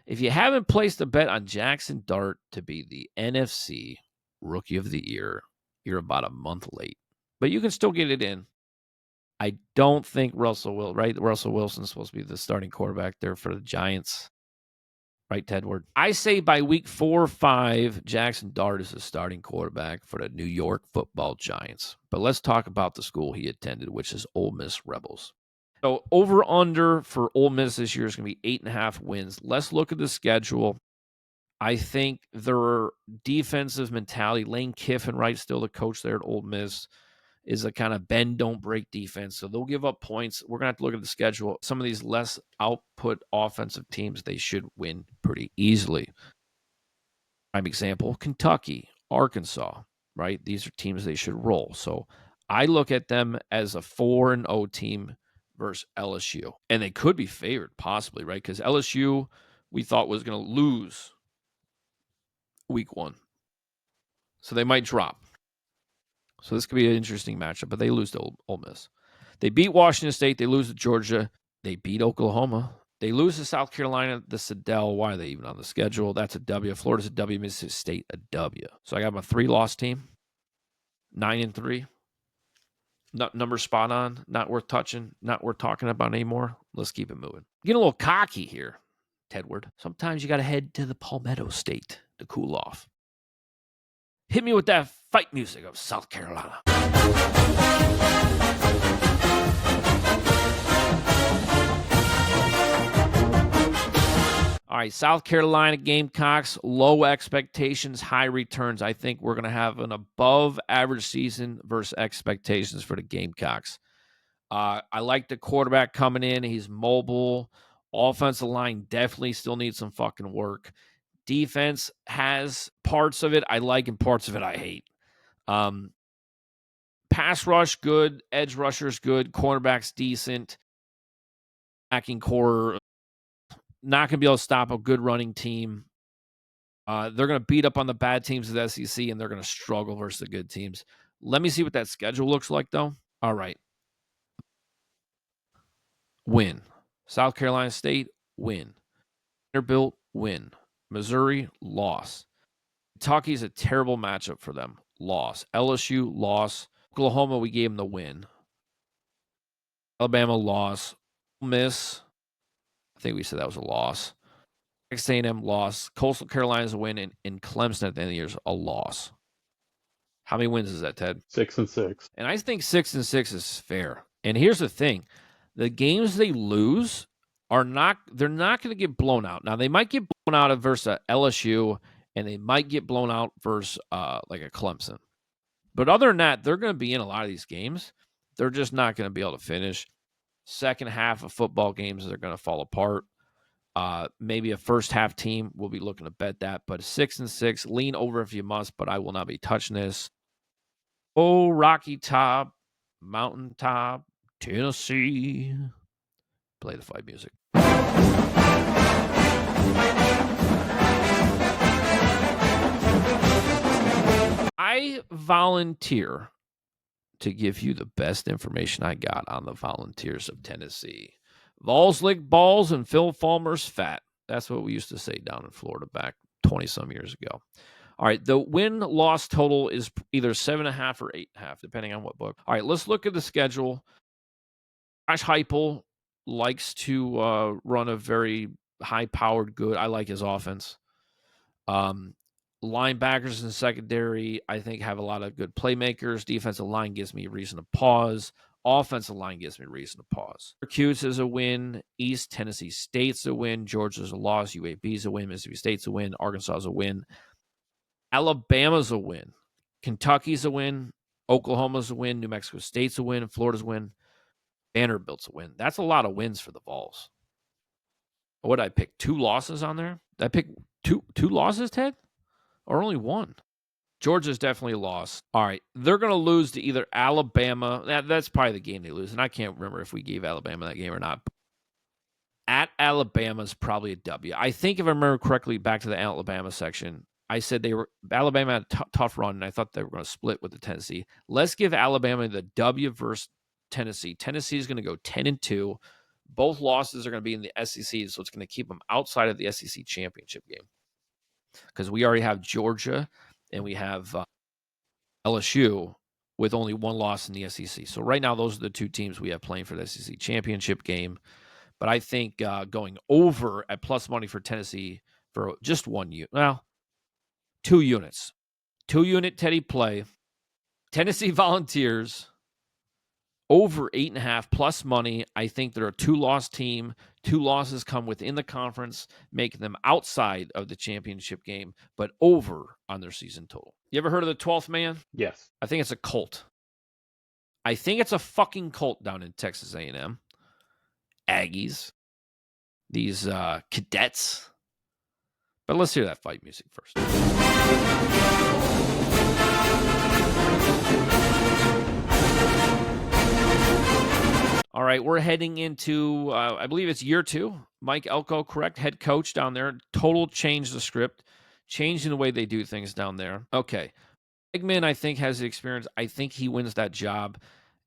Speaker 7: If you haven't placed a bet on Jackson Dart to be the NFC Rookie of the Year, you're about a month late. But you can still get it in. I don't think Russell Wilson's supposed to be the starting quarterback there for the Giants. Right, Tedward? I say by week 4 or 5, Jackson Dart is the starting quarterback for the New York Football Giants. But let's talk about the school he attended, which is Ole Miss Rebels. So over-under for Ole Miss this year is going to be 8.5 wins. Let's look at the schedule. I think their defensive mentality, Lane Kiffin, right, still the coach there at Ole Miss, is a kind of bend, don't break defense. So they'll give up points. We're going to have to look at the schedule. Some of these less output offensive teams, they should win pretty easily. Prime example, Kentucky, Arkansas, right? These are teams they should roll. So I look at them as a 4-0 team versus LSU. And they could be favored, possibly, right? Because LSU, we thought was going to lose week 1. So they might drop. So this could be an interesting matchup, but they lose to Ole Miss. They beat Washington State. They lose to Georgia. They beat Oklahoma. They lose to South Carolina, the Citadel. Why are they even on the schedule? That's a W. Florida's a W. Mississippi State, a W. So I got my 3-loss team, 9-3. Number spot on, not worth touching, not worth talking about anymore. Let's keep it moving. Getting a little cocky here, Tedward. Sometimes you got to head to the Palmetto State to cool off. Hit me with that fight music of South Carolina. All right, South Carolina Gamecocks, low expectations, high returns. I think we're going to have an above average season versus expectations for the Gamecocks. I like the quarterback coming in. He's mobile. Offensive line definitely still needs some fucking work. Defense has parts of it I like and parts of it I hate. Pass rush, good. Edge rushers, good. Cornerbacks, decent. Backing core, not going to be able to stop a good running team. They're going to beat up on the bad teams of the SEC, and they're going to struggle versus the good teams. Let me see what that schedule looks like, though. All right. Win. South Carolina State, win. Vanderbilt, win. Missouri, loss. Kentucky's a terrible matchup for them. Loss. LSU, loss. Oklahoma, we gave them the win. Alabama, loss. Ole Miss, I think we said that was a loss. Texas A&M, loss. Coastal Carolina's a win, and Clemson at the end of the year is a loss. How many wins is that, Ted?
Speaker 8: 6-6.
Speaker 7: And I think 6-6 is fair. And here's the thing. The games they lose they're not going to get blown out. Now, they might get blown out versus LSU, and they might get blown out versus like a Clemson. But other than that, they're going to be in a lot of these games. They're just not going to be able to finish. Second half of football games, they're going to fall apart. Maybe a first half team will be looking to bet that. But 6-6, lean over if you must, but I will not be touching this. Oh, Rocky Top, Mountain Top, Tennessee. Play the fight music. I volunteer to give you the best information I got on the Volunteers of Tennessee. Vols lick balls and Phil Fulmer's fat. That's what we used to say down in Florida back 20-some years ago. All right, the win-loss total is either 7.5 or 8.5, depending on what book. All right, let's look at the schedule. Josh Heupel likes to run a very high-powered good. I like his offense. Linebackers and secondary, I think, have a lot of good playmakers. Defensive line gives me a reason to pause. Offensive line gives me a reason to pause. Syracuse is a win. East Tennessee State's a win. Georgia's a loss. UAB's a win. Mississippi State's a win. Arkansas's a win. Alabama's a win. Kentucky's a win. Oklahoma's a win. New Mexico State's a win. Florida's a win. Vanderbilt's a win. That's a lot of wins for the Vols. What did I pick? 2 losses on there? Did I pick two losses, Ted? Or only 1? Georgia's definitely a loss. All right. They're going to lose to either Alabama. That's probably the game they lose. And I can't remember if we gave Alabama that game or not. At Alabama's probably a W. I think if I remember correctly, back to the Alabama section, I said Alabama had a tough run, and I thought they were going to split with the Tennessee. Let's give Alabama the W versus Tennessee. Tennessee is going to go 10-2. Both losses are going to be in the SEC, so it's going to keep them outside of the SEC championship game. Because we already have Georgia and we have LSU with only 1 loss in the SEC. So right now, those are the 2 teams we have playing for the SEC championship game. But I think going over at plus money for Tennessee for just 1 unit. Well, 2 units. 2-unit Teddy play. Tennessee Volunteers over 8.5 plus money. I think they're a 2-loss team. 2 losses come within the conference, making them outside of the championship game, but over on their season total. You ever heard of the 12th man?
Speaker 8: Yes.
Speaker 7: I think it's a cult. I think it's a fucking cult down in Texas A&M. Aggies. These cadets. But let's hear that fight music first. All right, we're heading into, I believe it's year 2. Mike Elko, correct? Head coach down there. Total change the script. Changing the way they do things down there. Okay. Eggman, I think, has the experience. I think he wins that job.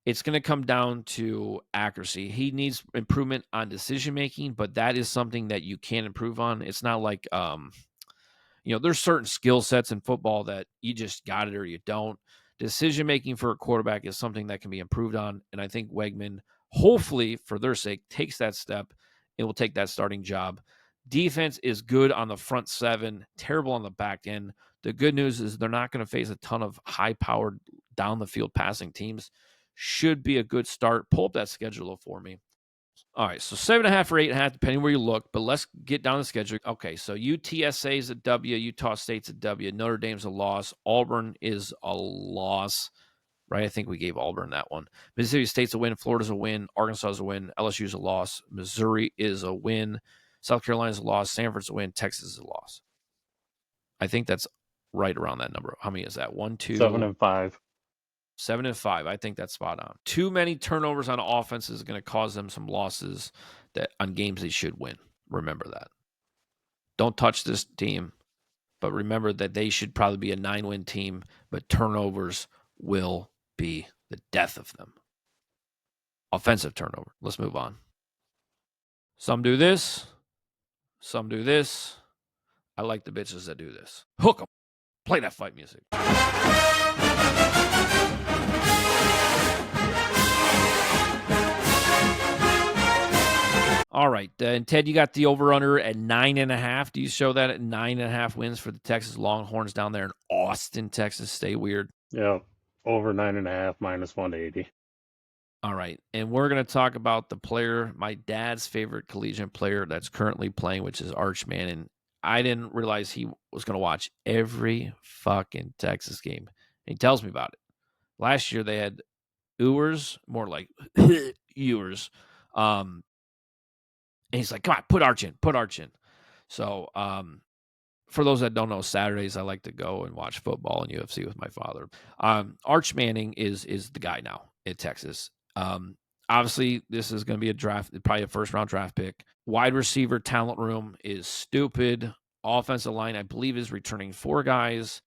Speaker 7: It's going to come down to accuracy. He needs improvement on decision-making, but that is something that you can improve on. It's not like, there's certain skill sets in football that you just got it or you don't. Decision-making for a quarterback is something that can be improved on, and I think Wegman, hopefully, for their sake, takes that step and will take that starting job. Defense is good on the front 7, terrible on the back end. The good news is they're not going to face a ton of high-powered, down-the-field passing teams. Should be a good start. Pull up that schedule for me. All right, so 7.5 or 8.5, depending where you look, but let's get down the schedule. Okay, so UTSA is a W, Utah State's a W, Notre Dame's a loss, Auburn is a loss, right? I think we gave Auburn that one. Mississippi State's a win, Florida's a win, Arkansas's a win, LSU's a loss, Missouri is a win, South Carolina's a loss, Stanford's a win, Texas is a loss. I think that's right around that number. How many is that? 1, 2,
Speaker 8: 7 and 5.
Speaker 7: 7 and 5. I think that's spot on. Too many turnovers on offense is going to cause them some losses that on games they should win. Remember that. Don't touch this team, but remember that they should probably be a 9-win team, but turnovers will be the death of them. Offensive turnover. Let's move on. Some do this. Some do this. I like the bitches that do this. Hook them. Play that fight music. All right. And Ted, you got the over-under at 9.5. Do you show that at 9.5 wins for the Texas Longhorns down there in Austin, Texas? Stay weird.
Speaker 8: Yeah. Over 9.5 minus 180.
Speaker 7: All right. And we're going to talk about the player, my dad's favorite collegiate player that's currently playing, which is Arch Manning. I didn't realize he was going to watch every fucking Texas game. And he tells me about it. Last year they had Ewers, more like Ewers. And he's like, come on, put Arch in. So for those that don't know, Saturdays I like to go and watch football and UFC with my father. Arch Manning is the guy now at Texas. Obviously, this is going to be a draft, probably a first-round draft pick. Wide receiver talent room is stupid. Offensive line, I believe, is returning 4 guys.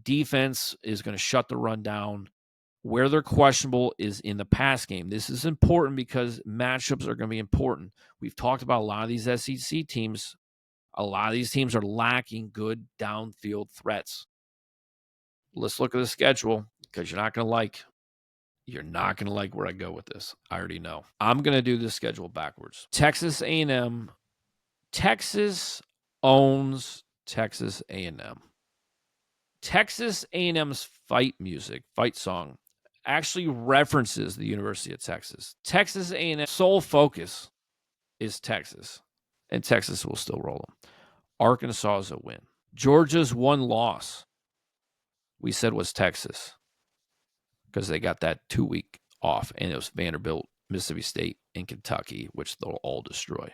Speaker 7: Defense is going to shut the run down. Where they're questionable is in the pass game. This is important because matchups are going to be important. We've talked about a lot of these SEC teams. A lot of these teams are lacking good downfield threats. Let's look at the schedule because you're not going to like where I go with this. I already know. I'm going to do this schedule backwards. Texas A&M. Texas owns Texas A&M. Texas A&M's fight song, actually references the University of Texas. Texas A&M sole focus is Texas, and Texas will still roll them. Arkansas is a win. Georgia's one loss, we said, was Texas because they got that 2-week off, and it was Vanderbilt, Mississippi State, and Kentucky, which they'll all destroy.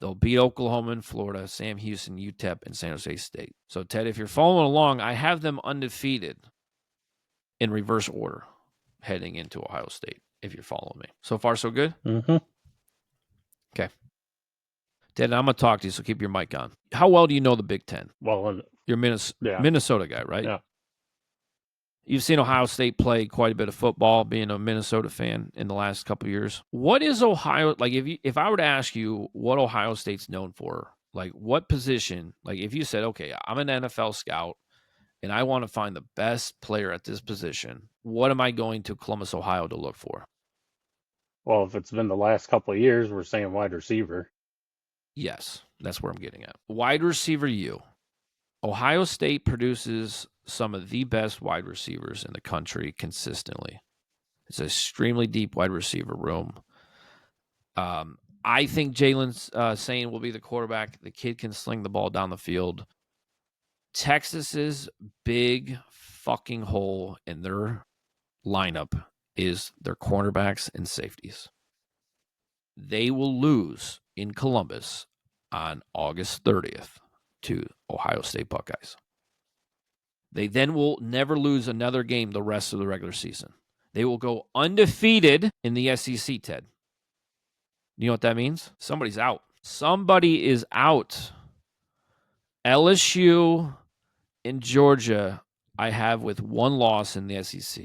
Speaker 7: They'll beat Oklahoma and Florida, Sam Houston, UTEP, and San Jose State. So, Ted, if you're following along, I have them undefeated in reverse order heading into Ohio State, if you're following me. So far, so good?
Speaker 8: Mm-hmm.
Speaker 7: Okay. Ted, I'm going to talk to you, so keep your mic on. How well do you know the Big Ten?
Speaker 8: Well,
Speaker 7: You're a Minnesota guy, right?
Speaker 8: Yeah.
Speaker 7: You've seen Ohio State play quite a bit of football, being a Minnesota fan in the last couple of years. What is Ohio, like if I were to ask you what Ohio State's known for, like what position, like if you said, okay, I'm an NFL scout and I want to find the best player at this position, what am I going to Columbus, Ohio to look for?
Speaker 8: Well, if it's been the last couple of years, we're saying wide receiver.
Speaker 7: Yes, that's where I'm getting at. Wide receiver U. Ohio State produces some of the best wide receivers in the country consistently. It's an extremely deep wide receiver room. I think Jalen Sane will be the quarterback. The kid can sling the ball down the field. Texas's big fucking hole in their lineup is their cornerbacks and safeties. They will lose in Columbus on August 30th to Ohio State Buckeyes. They then will never lose another game the rest of the regular season. They will go undefeated in the SEC, Ted. You know what that means? Somebody's out. Somebody is out. LSU and Georgia, I have with one loss in the SEC.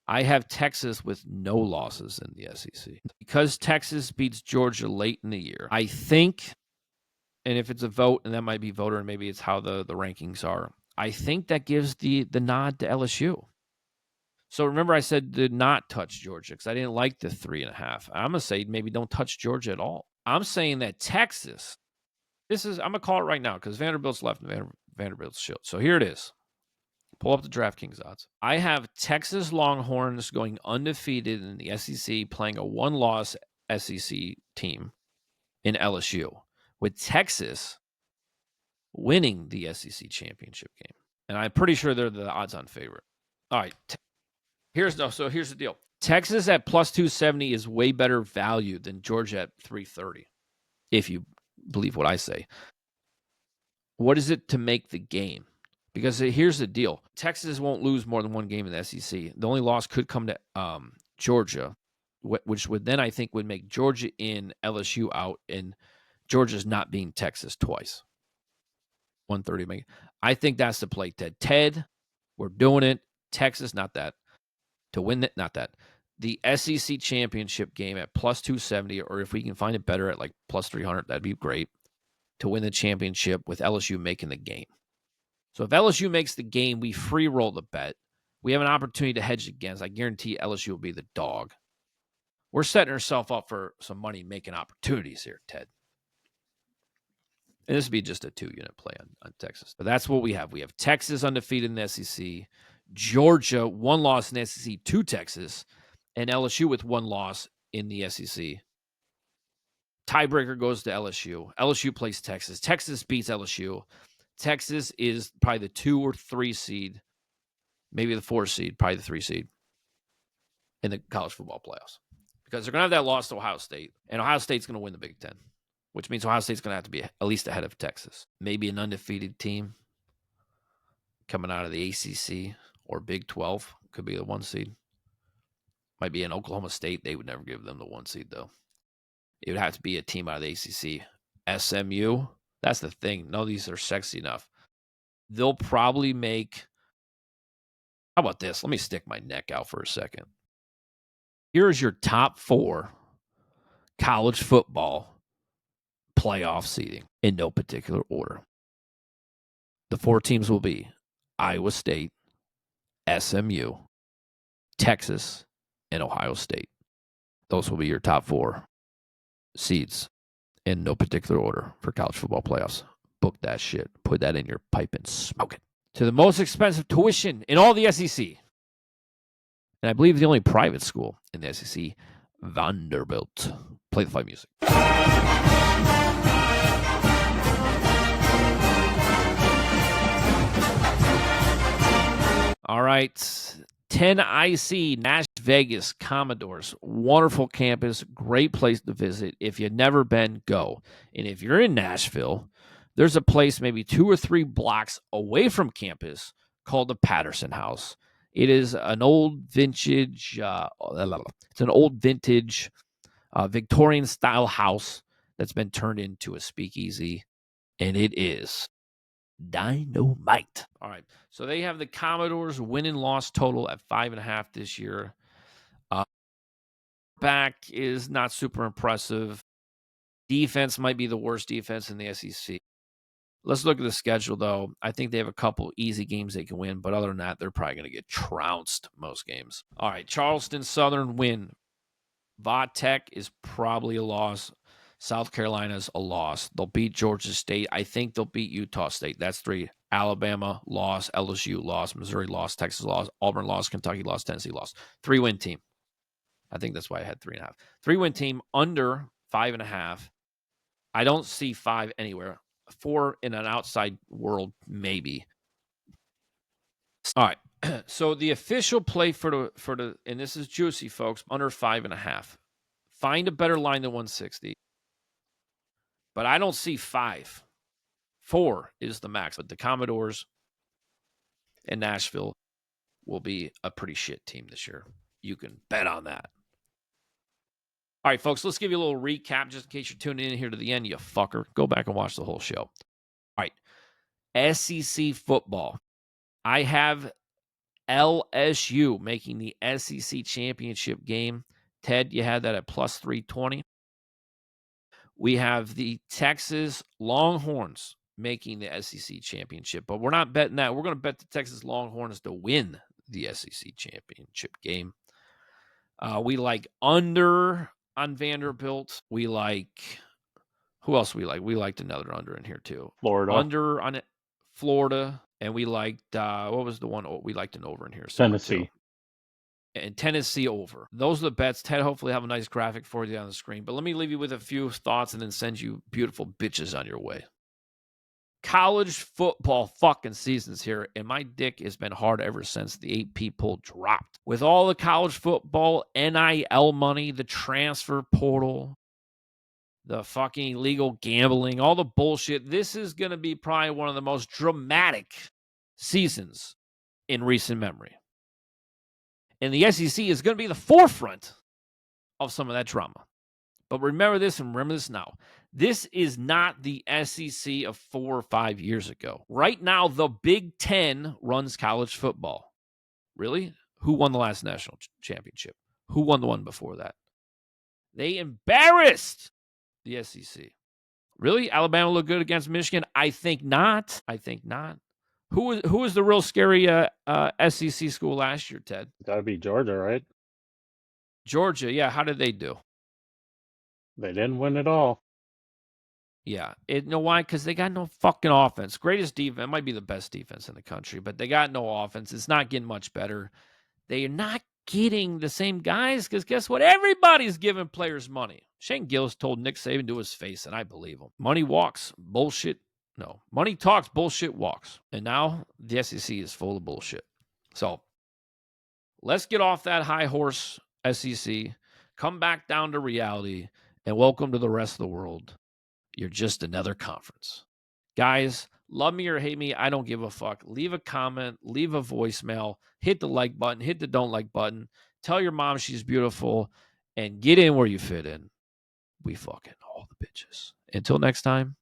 Speaker 7: I have Texas with no losses in the SEC. Because Texas beats Georgia late in the year, I think, and if it's a vote, and that might be voter, and maybe it's how the rankings are, I think that gives the nod to LSU. So remember I said to not touch Georgia because I didn't like the 3.5. I'm going to say maybe don't touch Georgia at all. I'm saying that Texas, I'm going to call it right now because Vanderbilt's left and Vanderbilt's shield. So here it is. Pull up the DraftKings odds. I have Texas Longhorns going undefeated in the SEC, playing a one-loss SEC team in LSU, with Texas winning the SEC championship game. And I'm pretty sure they're the odds-on favorite. All right. Here's the deal. Texas at plus 270 is way better value than Georgia at 330, if you believe what I say. What is it to make the game? Because here's the deal. Texas won't lose more than one game in the SEC. The only loss could come to Georgia, which would then I think would make Georgia in, LSU out, and Georgia's not being Texas twice. 130. I think that's the play, Ted. Ted, we're doing it. Texas, not that. To win it, not that. The SEC championship game at plus 270, or if we can find it better at like plus 300, that'd be great. To win the championship with LSU making the game. So if LSU makes the game, we free roll the bet. We have an opportunity to hedge against. I guarantee LSU will be the dog. We're setting ourselves up for some money making opportunities here, Ted. And this would be just a 2-unit play on Texas. But that's what we have. We have Texas undefeated in the SEC, Georgia one loss in the SEC to Texas, and LSU with one loss in the SEC. Tiebreaker goes to LSU. LSU plays Texas. Texas beats LSU. Texas is probably the 2 or 3 seed, maybe the 4 seed, probably the 3 seed in the college football playoffs. Because they're going to have that loss to Ohio State, and Ohio State's going to win the Big Ten, which means Ohio State's going to have to be at least ahead of Texas. Maybe an undefeated team coming out of the ACC or Big 12 could be the 1 seed. Might be in Oklahoma State. They would never give them the 1 seed, though. It would have to be a team out of the ACC. SMU, that's the thing. No, these are sexy enough. They'll probably make... How about this? Let me stick my neck out for a second. Here's your top 4 college football playoff seeding in no particular order. The 4 teams will be Iowa State, SMU, Texas, and Ohio State. Those will be your top 4 seeds in no particular order for college football playoffs. Book that shit. Put that in your pipe and smoke it. To the most expensive tuition in all the SEC. And I believe the only private school in the SEC, Vanderbilt. Play the fight music. All right. 10 IC, Nash Vegas Commodores. Wonderful campus. Great place to visit. If you've never been, go. And if you're in Nashville, there's a place maybe 2 or 3 blocks away from campus called the Patterson House. It is an old vintage, Victorian style house that's been turned into a speakeasy, and it is dynamite. All right, so they have the Commodores win and loss total at 5.5 this year. Back is not super impressive. Defense might be the worst defense in the SEC. Let's look at the schedule, though. I think they have a couple easy games they can win, but other than that, they're probably going to get trounced most games. All right, Charleston Southern win. Va-Tech is probably a loss. South Carolina's a loss. They'll beat Georgia State. I think they'll beat Utah State. That's 3. Alabama, loss. LSU, loss. Missouri, loss. Texas, loss. Auburn, loss. Kentucky, loss. Tennessee, loss. 3-win team. I think that's why I had 3.5. 3-win team under 5.5. I don't see 5 anywhere. 4 in an outside world, maybe. All right. So the official play for the and this is juicy, folks, under 5.5. Find a better line than 160. But I don't see 5. 4 is the max. But the Commodores and Nashville will be a pretty shit team this year. You can bet on that. All right, folks, let's give you a little recap just in case you're tuning in here to the end, you fucker. Go back and watch the whole show. All right. SEC football. I have LSU making the SEC championship game. Ted, you had that at plus 320. We have the Texas Longhorns making the SEC championship, but we're not betting that. We're going to bet the Texas Longhorns to win the SEC championship game. We like under on Vanderbilt. We like, who else we like? We liked another under in here too.
Speaker 8: Florida.
Speaker 7: Under on it, Florida. And we liked, what was the one? We liked an over in here.
Speaker 8: Tennessee.
Speaker 7: And Tennessee over. Those are the bets. Ted, hopefully have a nice graphic for you on the screen. But let me leave you with a few thoughts and then send you beautiful bitches on your way. College football fucking season's here, and my dick has been hard ever since the AP poll dropped. With all the college football, NIL money, the transfer portal, the fucking illegal gambling, all the bullshit, this is going to be probably one of the most dramatic seasons in recent memory. And the SEC is going to be the forefront of some of that drama. But remember this and remember this now. This is not the SEC of 4 or 5 years ago. Right now, the Big Ten runs college football. Really? Who won the last national championship? Who won the one before that? They embarrassed the SEC. Really? Alabama look good against Michigan? I think not. Who was the real scary SEC school last year, Ted?
Speaker 8: Got to be Georgia, right?
Speaker 7: Georgia, yeah. How did they do?
Speaker 8: They didn't win at all.
Speaker 7: Yeah. You know why? Because they got no fucking offense. Greatest defense. Might be the best defense in the country, but they got no offense. It's not getting much better. They are not getting the same guys because guess what? Everybody's giving players money. Shane Gillis told Nick Saban to his face, and I believe him. Money walks, bullshit. No. Money talks, bullshit walks. And now the SEC is full of bullshit. So let's get off that high horse, SEC. Come back down to reality. And welcome to the rest of the world. You're just another conference. Guys, love me or hate me, I don't give a fuck. Leave a comment, leave a voicemail, hit the like button, hit the don't like button. Tell your mom she's beautiful, and get in where you fit in. We fucking all the bitches. Until next time,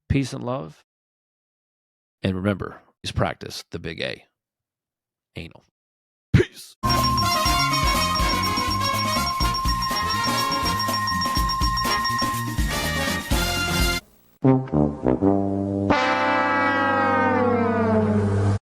Speaker 7: peace and love. And remember, please practice the big A. Anal. Peace.
Speaker 6: Thank you.